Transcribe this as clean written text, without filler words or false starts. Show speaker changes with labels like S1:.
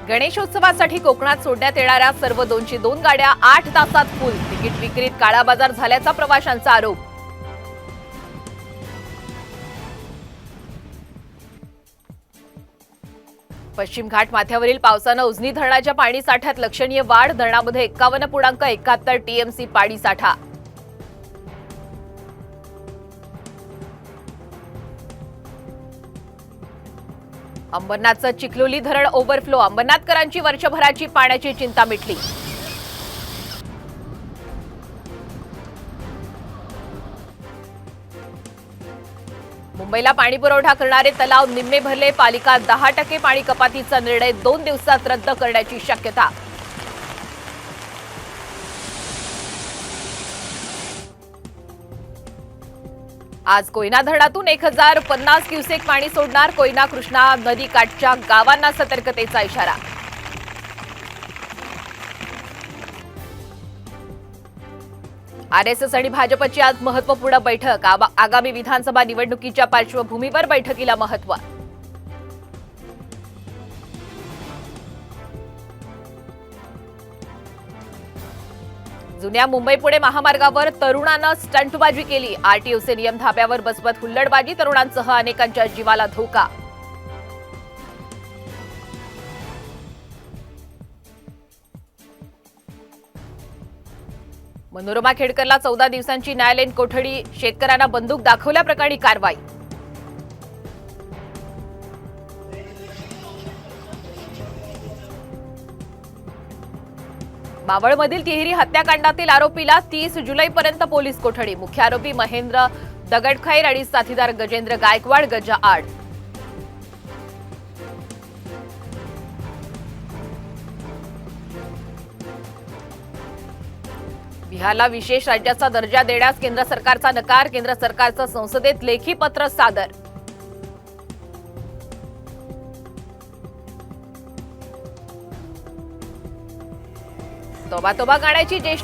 S1: गणेशोत्सवासाठी कोकणात सोडण्यात येणाऱ्या सर्व 202 गाड्या 8 तासात फुल. तिकीट विक्रीत काळाबाजार झाल्याचा प्रवाशांचा आरोप. पश्चिम घाट माथ्यावरील पावसानं उजनी धरणाच्या पाणीसाठ्यात लक्षणीय वाढ. धरणामध्ये 51.71 टीएमसी पाणीसाठा. अंबरनाथचं चिखलोली धरण ओव्हरफ्लो. अंबरनाथकरांची वर्षभराची पाण्याची चिंता मिटली. मुंबईला पाणी पुरवठा करणारे तलाव निम्मे भरले. पालिका 10% पाणी कपातीचा निर्णय 2 दिवसात रद्द करण्याची शक्यता. आज कोयना धरणातून 1050 क्युसेक पाणी सोडणार. कोयना कृष्णा नदी काठच्या गावांना सतर्कतेचा इशारा. आरएसएस आणि भाजपची आज महत्वपूर्ण बैठक. आगामी विधानसभा निवडणुकीच्या पार्श्वभूमीवर बैठकीला महत्व. जुन्या मुंबई पुणे महामार्गावर तरुणांनं स्टंटबाजी केली. आरटीओचे नियम धाब्यावर बसवत हुल्लडबाजी. तरुणांसह अनेकांच्या जीवाला धोका. मनोरमा खेडकरला 14 दिवसांची न्यायालयीन कोठडी. शेतकऱ्यांना बंदूक दाखवल्याप्रकरणी कारवाई. मावळमधील तिहेरी हत्याकांडातील आरोपीला 30 जुलैपर्यंत पोलीस कोठडी. मुख्य आरोपी महेंद्र दगडखैर आणि साथीदार गजेंद्र गायकवाड गजा आड. बिहारला विशेष राज्याचा दर्जा देण्यास केंद्र सरकारचा नकार. केंद्र सरकारचं संसदेत लेखी पत्र सादर. तोबा तोबा गाण्याची ज्येष्ठ